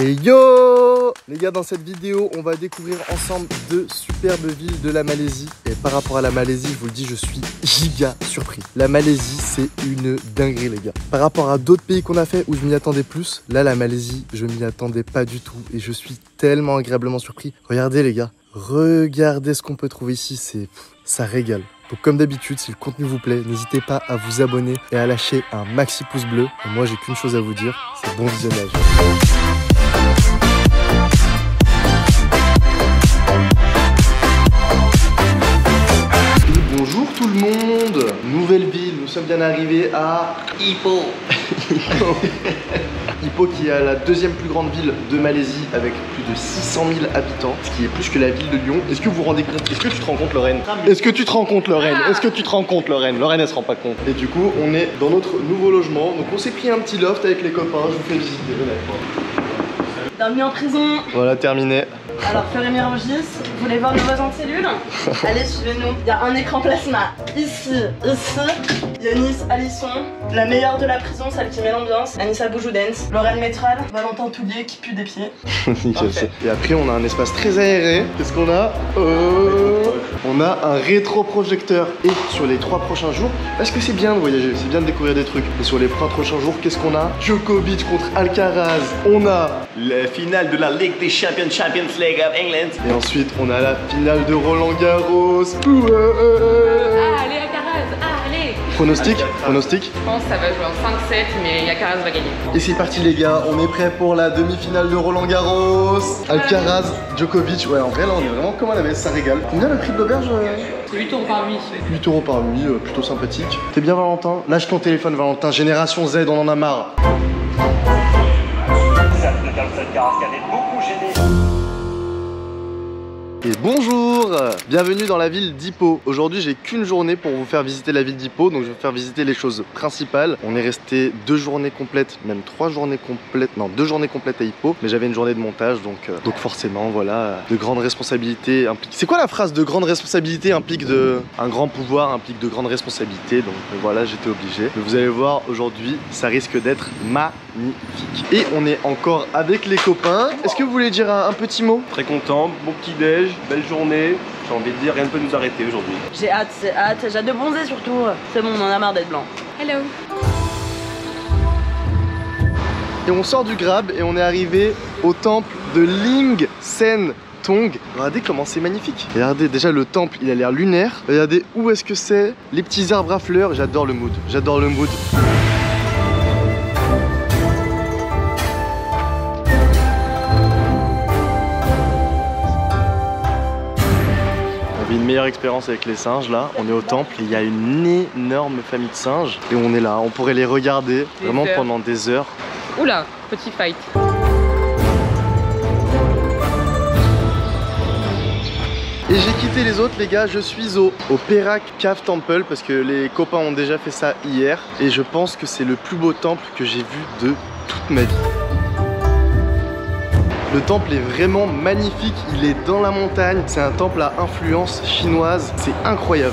Et yo les gars, dans cette vidéo, on va découvrir ensemble deux superbes villes de la Malaisie. Et par rapport à la Malaisie, je vous le dis, je suis giga surpris. La Malaisie, c'est une dinguerie les gars. Par rapport à d'autres pays qu'on a fait où je m'y attendais plus, là la Malaisie, je m'y attendais pas du tout. Et je suis tellement agréablement surpris. Regardez les gars, regardez ce qu'on peut trouver ici, ça régale. Donc comme d'habitude, si le contenu vous plaît, n'hésitez pas à vous abonner et à lâcher un maxi pouce bleu. Et moi, j'ai qu'une chose à vous dire, c'est bon visionnage. Bonjour tout le monde, nouvelle ville, nous sommes bien arrivés à Ipoh. Ipoh qui est la deuxième plus grande ville de Malaisie avec plus de 600 000 habitants, ce qui est plus que la ville de Lyon. Est-ce que vous vous rendez compte? Est-ce que tu te rends compte Lorraine? Est-ce que tu te rends compte Lorraine? Est-ce que tu te rends compte Lorraine? Lorraine elle se rend pas compte. Et du coup on est dans notre nouveau logement, donc on s'est pris un petit loft avec les copains, je vous fais visiter. Bienvenue en prison. Voilà, terminé. Alors, Fleury Régis, vous voulez voir nos voisins de cellule? Allez, suivez-nous. Il y a un écran plasma ici. Il y a Nice Alisson, la meilleure de la prison, celle qui met l'ambiance. Anissa Boujoudens, Lorraine Métral, Valentin Toulier qui pue des pieds. Et après, on a un espace très aéré. Qu'est-ce qu'on a? On a un rétroprojecteur. Et sur les 3 prochains jours, parce que c'est bien de voyager, c'est bien de découvrir des trucs. Et sur les 3 prochains jours, qu'est-ce qu'on a? Djokovic contre Alcaraz. On a la finale de la Ligue des Champions, Champions League of England. Et ensuite, on a la finale de Roland Garros. Allez, Alcaraz, allez. Pronostic? Pronostic? Je pense que ça va jouer en 5-7, mais Alcaraz va gagner. Et c'est parti les gars, on est prêts pour la demi-finale de Roland Garros. Alcaraz, Djokovic. Ouais, en vrai là on est vraiment comme à la messe, ça régale. Combien le prix de l'auberge? C'est 8 € par nuit. 8 € par nuit, plutôt sympathique. T'es bien Valentin? Lâche ton téléphone Valentin, Génération Z, on en a marre. Et bonjour, bienvenue dans la ville d'Ipoh. Aujourd'hui j'ai qu'une journée pour vous faire visiter la ville d'Ipoh, donc je vais vous faire visiter les choses principales. On est resté 2 journées complètes, même 3 journées complètes, non 2 journées complètes à Ipoh, mais j'avais une journée de montage, donc forcément voilà, de grandes responsabilités impliquent. C'est quoi la phrase? De grandes responsabilités implique un grand pouvoir, implique de grandes responsabilités, donc voilà j'étais obligé. Mais vous allez voir aujourd'hui, ça risque d'être magnifique. Et on est encore avec les copains. Est-ce que vous voulez dire un petit mot? Très content, bon petit déj, belle journée. J'ai envie de dire, rien ne peut nous arrêter aujourd'hui. J'ai hâte, c'est hâte. J'ai hâte de bronzer surtout. C'est bon, on en a marre d'être blanc. Hello. Et on sort du Grab et on est arrivé au temple de Ling Sen Tong. Regardez comment c'est magnifique. Regardez déjà le temple, il a l'air lunaire. Regardez où est-ce que c'est. Les petits arbres à fleurs, j'adore le mood. J'adore le mood. Une meilleure expérience avec les singes là, on est au temple, il y a une énorme famille de singes et on est là, on pourrait les regarder vraiment pendant des heures. Oula, petit fight. Et j'ai quitté les autres les gars, je suis au Perak Cave Temple parce que les copains ont déjà fait ça hier et je pense que c'est le plus beau temple que j'ai vu de toute ma vie. Le temple est vraiment magnifique, il est dans la montagne, c'est un temple à influence chinoise, c'est incroyable.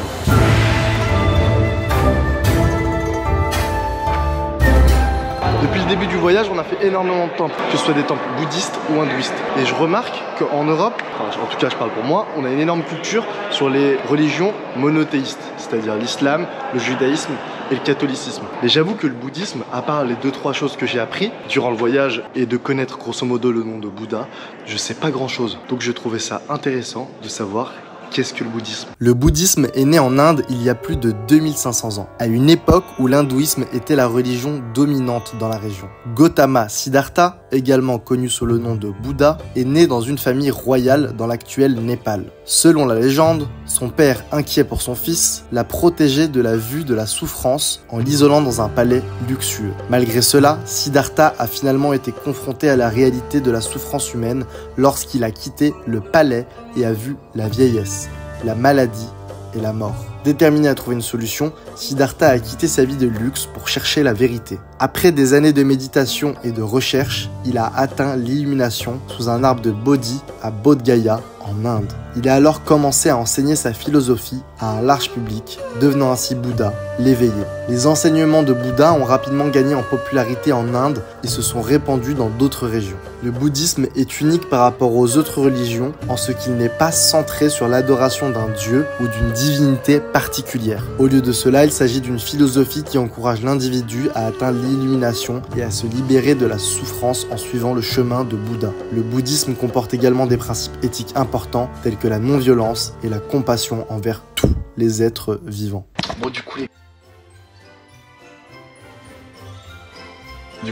Depuis le début du voyage, on a fait énormément de temples, que ce soit des temples bouddhistes ou hindouistes. Et je remarque qu'en Europe, enfin, en tout cas je parle pour moi, on a une énorme culture sur les religions monothéistes, c'est-à-dire l'islam, le judaïsme et le catholicisme. Et j'avoue que le bouddhisme, à part les 2-3 choses que j'ai appris durant le voyage et de connaître grosso modo le nom de Bouddha, je sais pas grand-chose. Donc je trouvais ça intéressant de savoir qu'est-ce que le bouddhisme. Le bouddhisme est né en Inde il y a plus de 2500 ans, à une époque où l'hindouisme était la religion dominante dans la région. Gautama Siddhartha, également connu sous le nom de Bouddha, est né dans une famille royale dans l'actuel Népal. Selon la légende, son père, inquiet pour son fils, l'a protégé de la vue de la souffrance en l'isolant dans un palais luxueux. Malgré cela, Siddhartha a finalement été confronté à la réalité de la souffrance humaine lorsqu'il a quitté le palais et a vu la vieillesse, la maladie et la mort. Déterminé à trouver une solution, Siddhartha a quitté sa vie de luxe pour chercher la vérité. Après des années de méditation et de recherche, il a atteint l'illumination sous un arbre de Bodhi à Bodh Gaya en Inde. Il a alors commencé à enseigner sa philosophie à un large public, devenant ainsi Bouddha, l'éveillé. Les enseignements de Bouddha ont rapidement gagné en popularité en Inde et se sont répandus dans d'autres régions. Le bouddhisme est unique par rapport aux autres religions en ce qu'il n'est pas centré sur l'adoration d'un dieu ou d'une divinité particulière. Au lieu de cela, il s'agit d'une philosophie qui encourage l'individu à atteindre l'illumination et à se libérer de la souffrance en suivant le chemin de Bouddha. Le bouddhisme comporte également des principes éthiques importants tels que la non-violence et la compassion envers tous les êtres vivants. Bon, du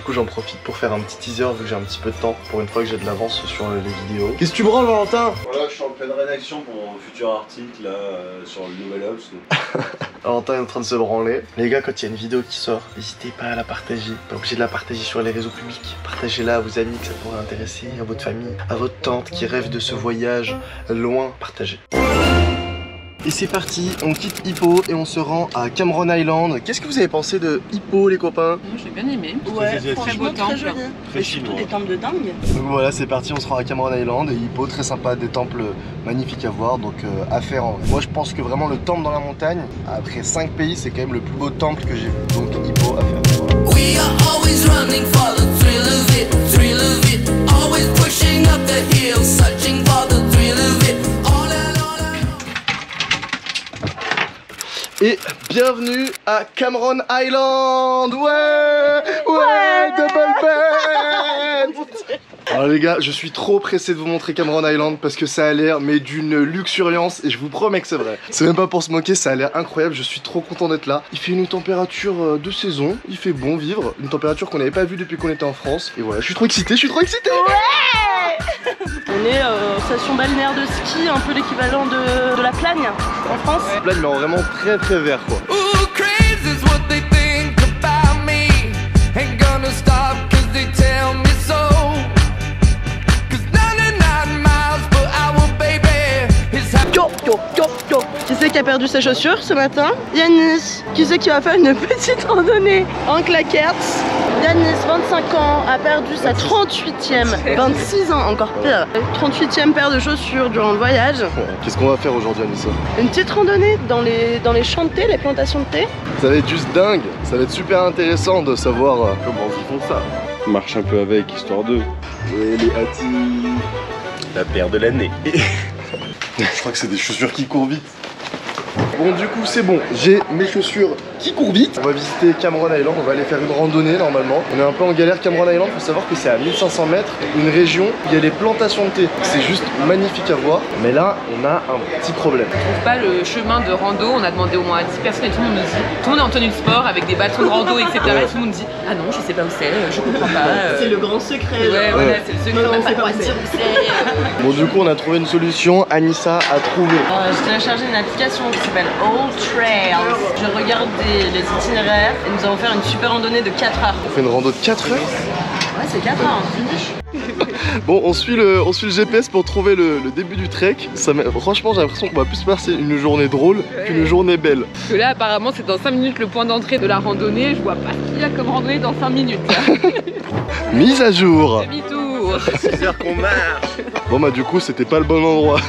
coup j'en profite pour faire un petit teaser vu que j'ai un petit peu de temps pour une fois que j'ai de l'avance sur les vidéos. Qu'est-ce que tu branles, Valentin? Voilà, je suis en pleine rédaction pour mon futur article là, sur le Nouvel Obs. Valentin est en train de se branler. Les gars, quand il y a une vidéo qui sort, n'hésitez pas à la partager. Pas obligé de la partager sur les réseaux publics. Partagez-la à vos amis que ça pourrait intéresser, à votre famille, à votre tante qui rêve de ce voyage loin. Partagez. Et c'est parti, on quitte Hippo et on se rend à Cameron Island. Qu'est-ce que vous avez pensé de Hippo, les copains? Moi j'ai bien aimé. Ouais, Très beau franchement temple. très joli. Et surtout des temples de dingue. Donc voilà, c'est parti, on se rend à Cameron Island et Hippo, très sympa, des temples magnifiques à voir, donc à faire en vrai. Moi je pense que vraiment le temple dans la montagne, après 5 pays, c'est quand même le plus beau temple que j'ai vu. Donc Hippo à faire. Voilà. We are always running for the thrill of it, thrill of it. Always pushing up the hill, searching for the thrill of it. Et bienvenue à Cameron Island. Ouais, double bed. Alors les gars, je suis trop pressé de vous montrer Cameron Island parce que ça a l'air mais d'une luxuriance et je vous promets que c'est vrai. C'est même pas pour se moquer, ça a l'air incroyable, je suis trop content d'être là. Il fait une température de saison, il fait bon vivre, une température qu'on n'avait pas vue depuis qu'on était en France. Et voilà, je suis trop excité, Ouais. On est station balnéaire de ski, un peu l'équivalent de la Plagne en France. Plagne mais en vraiment très très vert quoi. Ooh, crazy is what they think about me. Ain't gonna stop cause they tell me so. Cause 99 miles per hour, baby, is Qui c'est qui a perdu ses chaussures ce matin? Yanis. Qui c'est qui va faire une petite randonnée en claquettes? Yanis, 25 ans, a perdu sa 38e, 26 ans encore pire, 38e paire de chaussures durant le voyage. Qu'est-ce qu'on va faire aujourd'hui, Anissa? Une petite randonnée dans les champs de thé, les plantations de thé. Ça va être juste dingue, ça va être super intéressant de savoir Comment ils font ça? Marche un peu avec, histoire de... les hâtis. La paire de l'année. Je crois que c'est des chaussures qui courent vite. Bon, du coup c'est bon, j'ai mes chaussures qui courent vite. On va visiter Cameron Island, on va aller faire une randonnée normalement. On est un peu en galère. Cameron Island, faut savoir que c'est à 1500 mètres, une région où il y a les plantations de thé. C'est juste magnifique à voir, mais là on a un petit problème. On trouve pas le chemin de rando, on a demandé au moins à 10 personnes et tout le monde nous dit, tout le monde est en tenue de sport avec des bâtons de rando, etc. Et tout le monde dit, ah non, je sais pas où c'est, je comprends pas. C'est le grand secret. Ouais, voilà, c'est le secret, Non, on on sait pas où dire où c'est. Bon, du coup on a trouvé une solution, Anissa a trouvé. J'ai téléchargé une application qui s'appelle All Trails. Je regarde les itinéraires et nous allons faire une super randonnée de 4 heures. On fait une rando de 4 heures. Ouais, c'est 4 heures. Bon, on suit le GPS pour trouver le début du trek. Franchement, j'ai l'impression qu'on va plus passer une journée drôle qu'une journée belle. Parce que là, apparemment, c'est dans 5 minutes le point d'entrée de la randonnée. Je vois pas ce qu'il y a comme randonnée dans 5 minutes. Mise à jour. Demi-tour. C'est sûr qu'on marche. Bon bah du coup, c'était pas le bon endroit.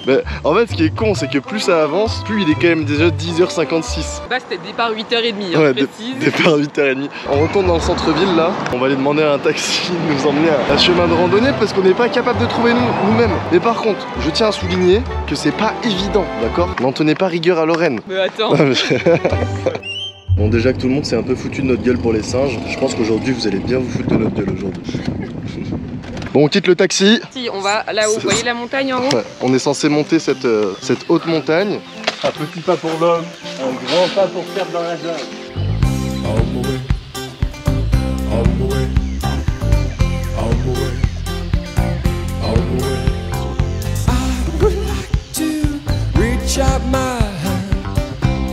Mais en fait, ce qui est con, c'est que plus ça avance, plus il est quand même déjà 10h56. Bah, c'était départ 8h30, Ouais, je précise. départ 8h30. On retourne dans le centre-ville là. On va aller demander à un taxi de nous emmener à un chemin de randonnée parce qu'on n'est pas capable de trouver nous-mêmes. Mais par contre, je tiens à souligner que c'est pas évident, d'accord? N'en tenez pas rigueur à Lorraine. Mais attends. Bon, déjà que tout le monde s'est un peu foutu de notre gueule pour les singes, je pense qu'aujourd'hui vous allez bien vous foutre de notre gueule aujourd'hui. Bon, on quitte le taxi. Si, on va là-haut. Vous voyez la montagne en haut? Ouais, on est censé monter cette haute montagne. Un petit pas pour l'homme, un grand pas pour faire dans la jungle. I would like to reach out my hand,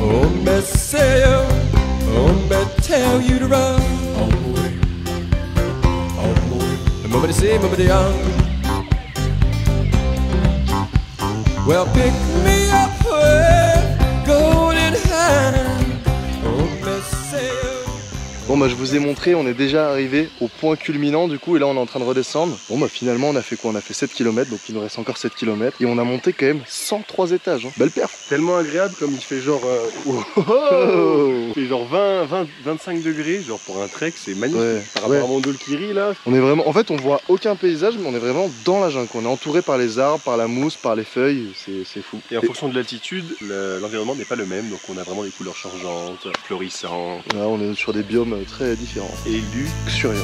oh, me say, oh, me tell you to run. Nobody say, nobody young. Well, pick me up with golden hand. Oh, me say, Bon bah je vous ai montré, on est déjà arrivé au point culminant du coup et là on est en train de redescendre. Bon bah finalement on a fait quoi? On a fait 7 km, donc il nous reste encore 7 km et on a monté quand même 103 étages. Hein. Belle perf. Tellement agréable comme il fait genre il fait genre 25 degrés, genre pour un trek c'est magnifique. Ouais, Par rapport à Mondolkiri là. On est vraiment, en fait on voit aucun paysage mais on est vraiment dans la jungle. On est entouré par les arbres, par la mousse, par les feuilles, c'est fou. Et en fonction de l'altitude, l'environnement n'est pas le même, donc on a vraiment des couleurs changeantes, florissantes. Là on est sur des biomes très différents. Et luxuriants.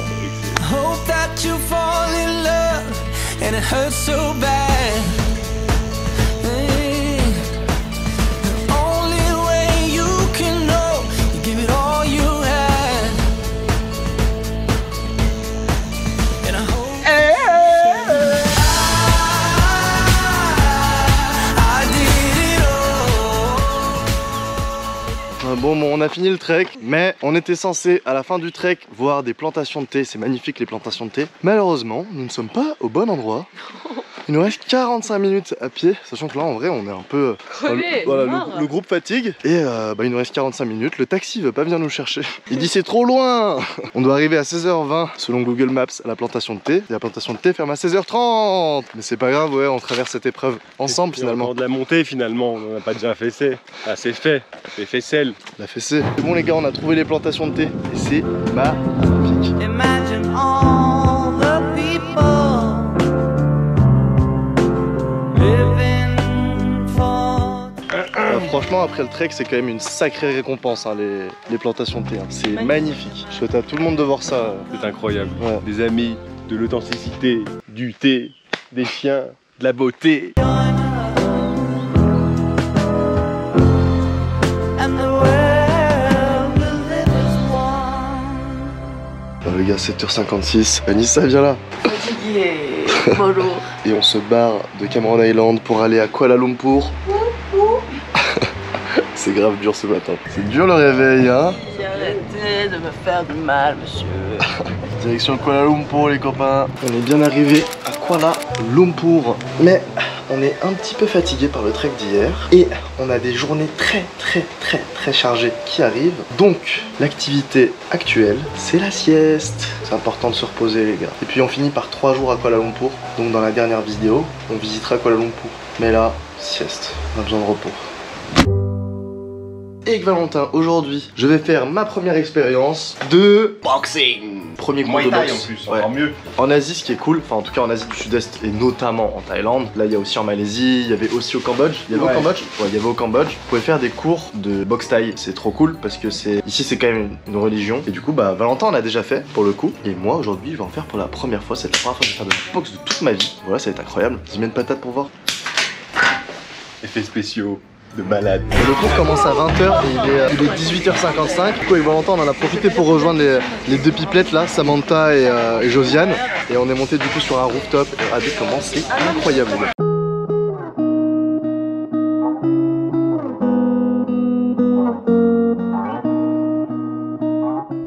Hope that you fall in love and it hurts so bad. The only way you can know, you give it all you had. And I hope I did it all. Bon, on a fini le trek, mais on était censé à la fin du trek voir des plantations de thé. C'est magnifique les plantations de thé. Malheureusement, nous ne sommes pas au bon endroit. Il nous reste 45 minutes à pied, sachant que là en vrai on est un peu... Crevé, voilà, le groupe fatigue. Et il nous reste 45 minutes, le taxi veut pas venir nous chercher. Il dit c'est trop loin. On doit arriver à 16h20 selon Google Maps à la plantation de thé. Et la plantation de thé ferme à 16h30. Mais c'est pas grave, ouais, on traverse cette épreuve ensemble finalement. Encore de la montée finalement, on n'a pas déjà fessé. Ah c'est fait, c'est faisselle. La fessée. C'est bon les gars, on a trouvé les plantations de thé et c'est magnifique. Imagine all the people living for. Franchement après le trek c'est quand même une sacrée récompense hein, les plantations de thé. Hein. C'est magnifique. Je souhaite à tout le monde de voir ça. C'est incroyable. Ouais. Des amis, de l'authenticité, du thé, des chiens, de la beauté. Les gars, 7h56, Anissa viens là. Fatigué. Bonjour. Et on se barre de Cameron Island pour aller à Kuala Lumpur. C'est grave dur ce matin. C'est dur le réveil hein. Arrêtez de me faire du mal monsieur. Direction Kuala Lumpur les copains. On est bien arrivé à Kuala Lumpur. Mais on est un petit peu fatigué par le trek d'hier. Et on a des journées très chargées qui arrivent. Donc l'activité actuelle c'est la sieste. C'est important de se reposer les gars. Et puis on finit par 3 jours à Kuala Lumpur. Donc dans la dernière vidéo on visitera Kuala Lumpur. Mais là, sieste, on a besoin de repos. Et avec Valentin, aujourd'hui, je vais faire ma première expérience de boxing. Premier cours de boxe. En plus, encore mieux. En Asie, ce qui est cool, enfin en tout cas en Asie du Sud-Est et notamment en Thaïlande. Là, il y a aussi en Malaisie, il y avait aussi au Cambodge. Il y avait au Cambodge. Ouais, il y avait au Cambodge. Vous pouvez faire des cours de boxe thaï. C'est trop cool parce que ici c'est quand même une religion. Et du coup, bah Valentin en a déjà fait pour le coup. Et moi aujourd'hui, je vais en faire pour la première fois. C'est la première fois que je vais faire de la boxe de toute ma vie. Voilà, ça va être incroyable. J'y mets une patate pour voir. Effets spéciaux. De malade. Le cours commence à 20h et il est 18h55. Du coup avec Valentin on en a profité pour rejoindre les deux pipelettes là, Samantha et Josiane. Et on est monté du coup sur un rooftop et regardez comment c'est incroyable.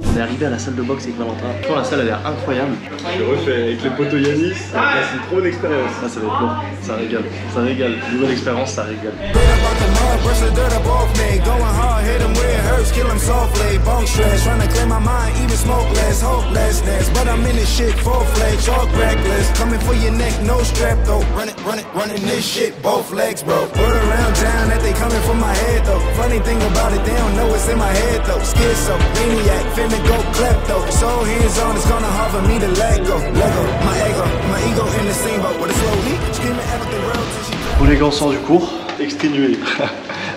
On est arrivé à la salle de boxe avec Valentin. La salle a l'air incroyable. Je refais avec le poteau Yanis, c'est trop une expérience. Ah, ça va être lourd, ça régale, ça régale. Nouvelle expérience, ça régale. Go klepto, so hands on, it's gonna hard for me to let go. My ego in the same boat with a slow leak, screaming at the world till she. Bon les gars, on sort du cours, exténué.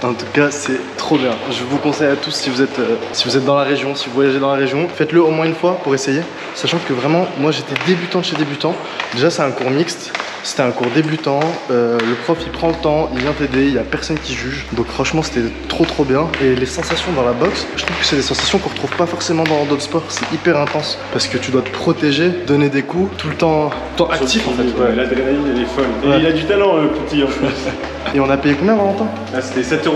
En tout cas, c'est trop bien. Je vous conseille à tous si vous êtes dans la région, si vous voyagez dans la région, faites-le au moins une fois pour essayer. Sachant que vraiment, moi j'étais débutant de chez débutant. Déjà, c'est un cours mixte. C'était un cours débutant, le prof il prend le temps, il vient t'aider, il n'y a personne qui juge. Donc franchement c'était trop bien. Et les sensations dans la boxe, je trouve que c'est des sensations qu'on retrouve pas forcément dans d'autres sports. C'est hyper intense parce que tu dois te protéger, donner des coups, tout le temps actif en fait. Ouais, l'adrénaline elle est folle. Et il a du talent le petit en plus. Et on a payé combien Valentin? Là c'était 7,50 €,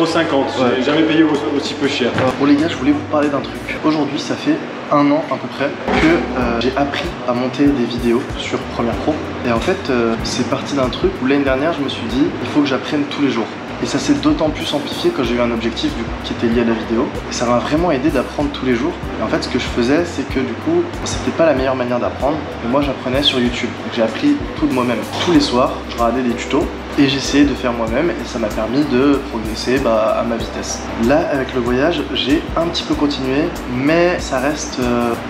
j'ai jamais payé aussi peu cher. Bon les gars, je voulais vous parler d'un truc. Aujourd'hui ça fait un an à peu près que j'ai appris à monter des vidéos sur Premiere Pro. Et en fait c'est parti d'un truc où l'année dernière je me suis dit il faut que j'apprenne tous les jours. Et ça s'est d'autant plus amplifié quand j'ai eu un objectif du coup, qui était lié à la vidéo. Et ça m'a vraiment aidé d'apprendre tous les jours. Et en fait, ce que je faisais, c'est que du coup, c'était pas la meilleure manière d'apprendre. Et moi, j'apprenais sur YouTube. Donc j'ai appris tout de moi-même. Tous les soirs, je regardais des tutos. Et j'essayais de faire moi-même et ça m'a permis de progresser à ma vitesse. Là, avec le voyage, j'ai un petit peu continué, mais ça reste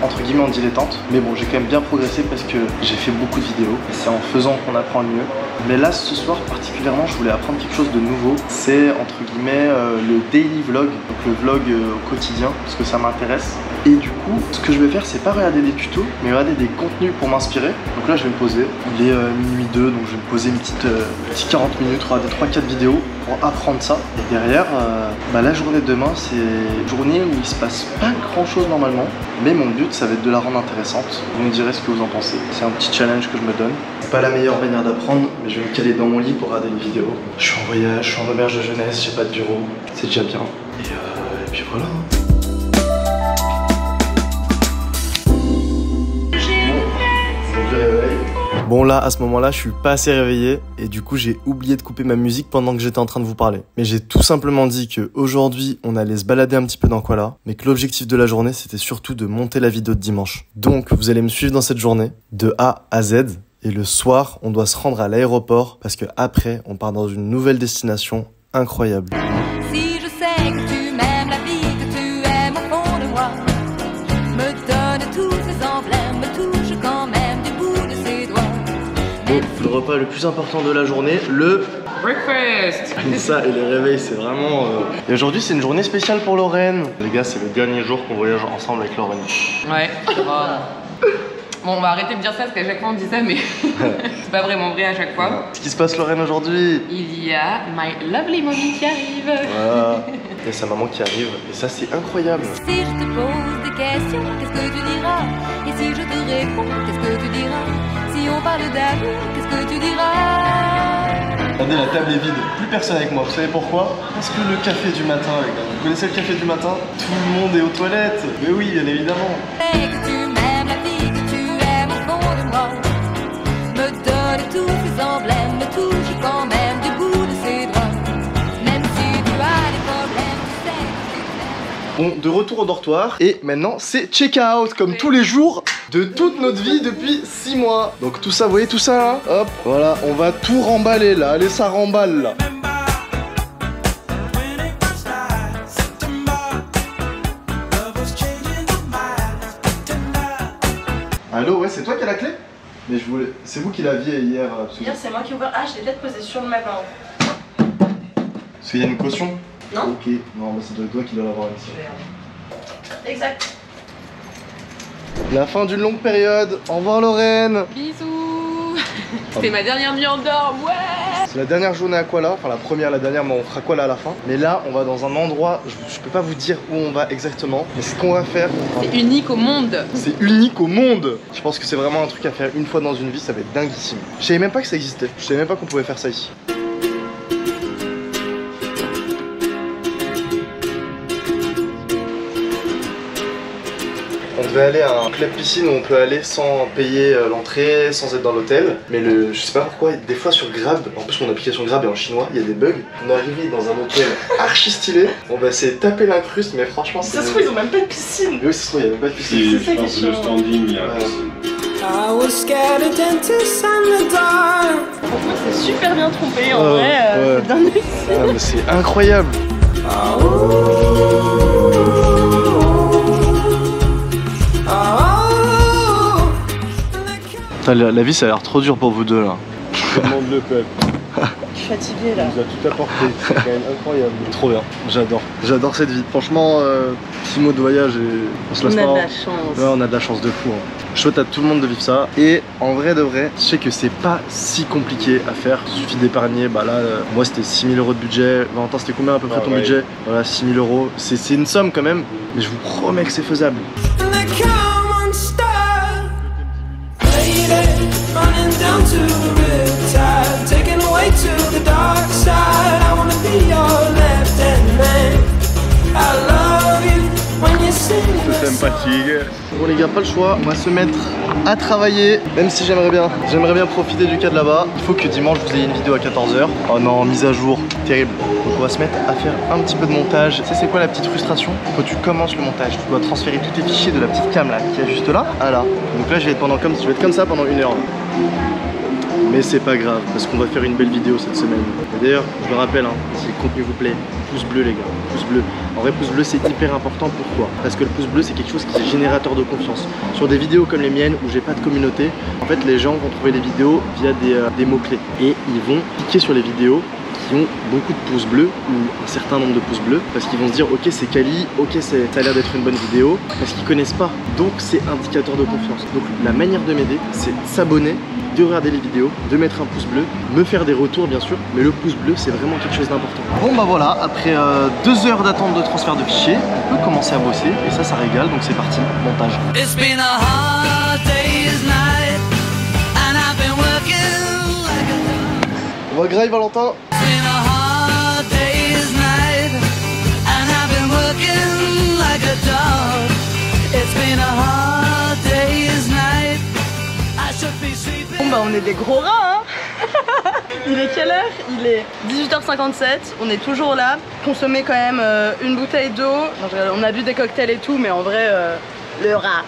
entre guillemets en dilettante. Mais bon, j'ai quand même bien progressé parce que j'ai fait beaucoup de vidéos. Et c'est en faisant qu'on apprend le mieux. Mais là, ce soir particulièrement, je voulais apprendre quelque chose de nouveau. C'est entre guillemets le daily vlog, donc le vlog au quotidien, parce que ça m'intéresse. Et du coup, ce que je vais faire, c'est pas regarder des tutos, mais regarder des contenus pour m'inspirer. Donc là, je vais me poser. Il est minuit 2, donc je vais me poser une petite 40 minutes, regarder 3-4 vidéos pour apprendre ça. Et derrière, la journée de demain, c'est une journée où il se passe pas grand chose normalement. Mais mon but, ça va être de la rendre intéressante. Vous me direz ce que vous en pensez. C'est un petit challenge que je me donne. C'est pas la meilleure manière d'apprendre, mais je vais me caler dans mon lit pour regarder une vidéo. Je suis en voyage, je suis en auberge de jeunesse, j'ai pas de bureau. C'est déjà bien. Et puis voilà. Bon là, à ce moment-là, je suis pas assez réveillé et du coup j'ai oublié de couper ma musique pendant que j'étais en train de vous parler. Mais j'ai tout simplement dit que aujourd'hui on allait se balader un petit peu dans Kuala, mais que l'objectif de la journée c'était surtout de monter la vidéo de dimanche. Donc vous allez me suivre dans cette journée de A à Z et le soir on doit se rendre à l'aéroport parce que après on part dans une nouvelle destination incroyable. Si je sais que tu m'aimes, la vie que tu aimes au fond de moi me donne tous ces emblèmes, me touche quand même du bout de ses doigts. Bon, le repas le plus important de la journée, le Breakfast. ça et les réveils, c'est vraiment... Et aujourd'hui, c'est une journée spéciale pour Lorraine. Les gars, c'est le dernier jour qu'on voyage ensemble avec Lorraine. Ouais. Bon, on va arrêter de dire ça parce qu'à chaque fois on dit ça, mais c'est pas vraiment vrai à chaque fois. Ce qui se passe, Lorraine, aujourd'hui? Il y a My Lovely Mommy qui arrive. Voilà. Il y a sa maman qui arrive et ça, c'est incroyable. Si je te pose des questions, qu'est-ce que tu diras? Et si je te réponds, qu'est-ce que tu diras? Si on parle d'amour, qu'est-ce que tu diras? Regardez, la table est vide, plus personne avec moi. Vous savez pourquoi? Parce que le café du matin, les gars. Vous connaissez le café du matin? Tout le monde est aux toilettes. Mais oui, bien évidemment. Et que tu m'aimes, la vie que tu aimes au fond de moi me donne tous ces emblèmes, me touche quand même du bout de ses doigts. Même si tu as des problèmes, tu sais que tu m'aimes. Bon, de retour au dortoir. Et maintenant, c'est check-out, comme tous les jours de toute notre vie depuis 6 mois. Donc tout ça, vous voyez tout ça là? Hop, voilà, on va tout remballer là. Allez, ça remballe là. Allô, ouais, c'est toi qui as la clé? Mais je voulais... C'est vous qui l'aviez hier. Hier, c'est moi qui ai ouvert. Ah, je l'ai peut-être posé sur le meuble. Parce qu'il y a une caution? Non. Ok, non, bah c'est toi qui dois l'avoir ici. Exact. La fin d'une longue période. Au revoir Lorraine. Bisous. C'était ma dernière nuit en dorme, ouais. C'est la dernière journée à Kuala, enfin la première, la dernière, mais on fera Kuala à la fin. Mais là, on va dans un endroit, je peux pas vous dire où on va exactement, mais ce qu'on va faire... C'est unique au monde. C'est unique au monde. Je pense que c'est vraiment un truc à faire une fois dans une vie, ça va être dinguissime. Je savais même pas que ça existait, je savais même pas qu'on pouvait faire ça ici. On devait aller à un club piscine où on peut aller sans payer l'entrée, sans être dans l'hôtel. Mais je sais pas pourquoi, des fois sur Grab, en plus mon application Grab est en chinois, il y a des bugs. On est arrivé dans un hôtel archi stylé, on va essayer de taper l'incruste, mais franchement c'est... Ça se trouve, ils ont même pas de piscine. Oui, ça se trouve, il y a même pas de piscine. C'est ça qui est chiant. standing, il y a I was scared of dentists and the dark. Franchement, c'est super bien trompé en Ouais, vrai. ouais. C'est dingue. Ah, mais c'est incroyable. Putain, la vie ça a l'air trop dur pour vous deux là. demande le peuple. Je suis fatiguée là. Il nous a tout apporté, c'est quand même incroyable. Trop bien, j'adore cette vie. Franchement, 6 mois de voyage et on se lasse On pas. a de la chance. Ouais, on a de la chance de fou. Hein. Je souhaite à tout le monde de vivre ça. Et en vrai de vrai, je sais que c'est pas si compliqué à faire. Il suffit d'épargner. Bah là, moi c'était 6 000 € de budget. Valentin, c'était combien à peu près ton budget? Voilà, 6 000 €. C'est une somme quand même, mais je vous promets que c'est faisable. Running down to the riptide, taken away to the dark side. I wanna be your left hand man. I love you when you sing. Je t'aime pas Bon les gars, pas le choix, on va se mettre à travailler. Même si j'aimerais bien profiter du cadre là-bas. Il faut que dimanche vous ayez une vidéo à 14h. Oh non, mise à jour, terrible. Donc on va se mettre à faire un petit peu de montage. Tu sais c'est quoi la petite frustration? Quand tu commences le montage, tu dois transférer tous tes fichiers de la petite cam là qui est juste là à là. Donc là je vais être comme ça pendant 1 heure. Mais c'est pas grave parce qu'on va faire une belle vidéo cette semaine. Et d'ailleurs, je me rappelle, hein, si le contenu vous plaît, pouce bleu les gars, pouce bleu. En vrai, pouce bleu c'est hyper important. Pourquoi? Parce que le pouce bleu c'est quelque chose qui est générateur de confiance. Sur des vidéos comme les miennes où j'ai pas de communauté, en fait les gens vont trouver les vidéos via des mots-clés. Et ils vont cliquer sur les vidéos qui ont beaucoup de pouces bleus ou un certain nombre de pouces bleus parce qu'ils vont se dire ok c'est quali, ok ça a l'air d'être une bonne vidéo parce qu'ils connaissent pas, donc c'est indicateur de confiance. Donc la manière de m'aider c'est de s'abonner, de regarder les vidéos, de mettre un pouce bleu, me faire des retours bien sûr, mais le pouce bleu c'est vraiment quelque chose d'important. Bon bah voilà, après 2 heures d'attente de transfert de fichiers, on peut commencer à bosser et ça régale, donc c'est parti, montage. It's been a hard day's night, and I've been working like a On va grailler Valentin. It's been a hard day's night, and I've been working like a dog. It's been a hard day's night, I should be sleeping. Bon bah on est des gros rats hein. Il est quelle heure? Il est 18h57, on est toujours là. Consommer quand même une bouteille d'eau. On a bu des cocktails et tout, mais en vrai, le rat.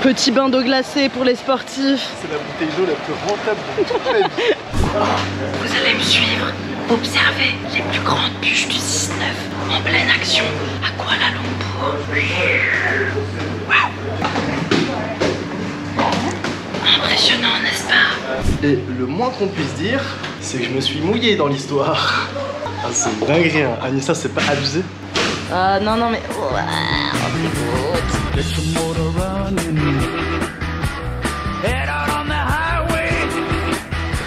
Petit bain d'eau glacée pour les sportifs. C'est la bouteille d'eau la plus rentable de toute ma vie. Vous allez me suivre, observer les plus grandes bûches du 6-9 en pleine action à Kuala Lumpur. Waouh! Impressionnant, n'est-ce pas? Et le moins qu'on puisse dire, c'est que je me suis mouillé dans l'histoire. Ah, c'est une dinguerie, hein. Anissa, c'est pas abusé? Non, non, mais.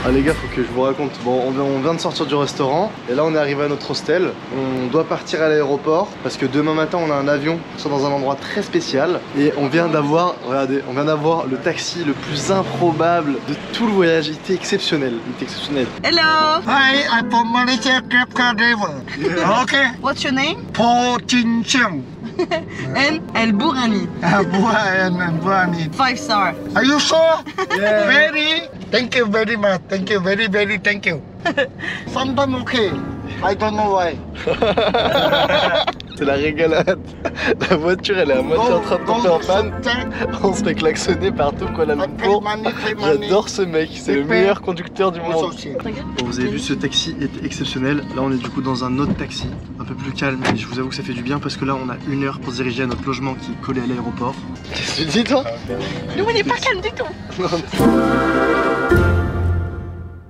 Ah les gars, faut que je vous raconte. Bon, on vient de sortir du restaurant et là on est arrivé à notre hostel. On doit partir à l'aéroport parce que demain matin on a un avion qui sera dans un endroit très spécial et on vient d'avoir, regardez, on vient d'avoir le taxi le plus improbable de tout le voyage. Il était exceptionnel, il était exceptionnel. Hello! Hi, I'm from Malaysia Grab Car Driver. Okay. What's your name? Po Chin Chiang. And El Bourani. Burani. 5-star. Are you sure? Yeah. Very. Thank you very much. Thank you. Very, very thank you. Sometimes okay. I don't know why. C'est la régalade. La voiture elle est à moitié en train de tomber en panne. On se fait klaxonner partout Kuala Lumpur. J'adore ce mec, c'est le meilleur conducteur du monde. Bon, vous avez vu, ce taxi était exceptionnel. Là on est du coup dans un autre taxi, un peu plus calme. Et je vous avoue que ça fait du bien parce que là on a 1 heure pour se diriger à notre logement qui est collé à l'aéroport. Qu'est-ce que tu dis toi? Nous on n'est pas calme du tout.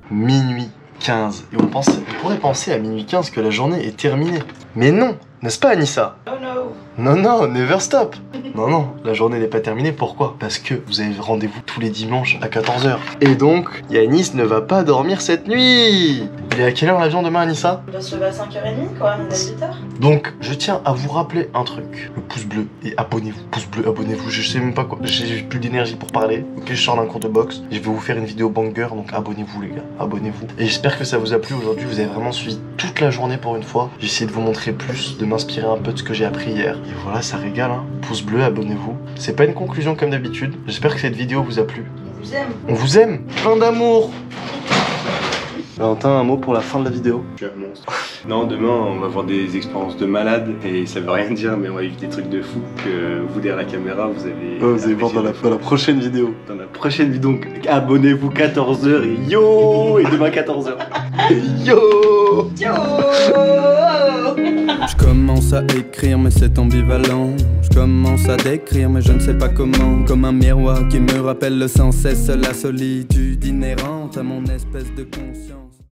Minuit 15. Et on pourrait penser à minuit 15 que la journée est terminée. Mais non, n'est-ce pas Anissa? Oh no. Non, non, never stop. Non, non, la journée n'est pas terminée. Pourquoi? Parce que vous avez rendez-vous tous les dimanches à 14h. Et donc, Yanis ne va pas dormir cette nuit. Il est à quelle heure l'avion demain, Anissa? On doit se lever à 5h30 quoi, il est 8h. Donc, je tiens à vous rappeler un truc. Le pouce bleu et abonnez-vous. Pouce bleu, abonnez-vous. Je sais même pas quoi. J'ai plus d'énergie pour parler. Ok, je sors d'un cours de boxe. Je vais vous faire une vidéo banger. Donc, abonnez-vous, les gars. Abonnez-vous. Et j'espère que ça vous a plu aujourd'hui. Vous avez vraiment suivi toute la journée pour une fois. J'ai essayé de vous montrer plus, de m'inspirer un peu de ce que j'ai appris hier. Et voilà, ça régale, hein. Pouce bleu, abonnez-vous. C'est pas une conclusion comme d'habitude. J'espère que cette vidéo vous a plu. On vous aime. On vous aime. Plein d'amour. Valentin, un mot pour la fin de la vidéo? Je suis un monstre. Non, demain on va avoir des expériences de malade et ça veut rien dire, mais on va vivre des trucs de fou que vous derrière la caméra vous allez voir dans la prochaine vidéo. Dans la prochaine vidéo, donc abonnez-vous 14h et yo. Et demain 14h. Yo. Yo. Je commence à écrire mais c'est ambivalent. Je commence à décrire mais je ne sais pas comment. Comme un miroir qui me rappelle sans cesse la solitude inhérente à mon espèce de conscience.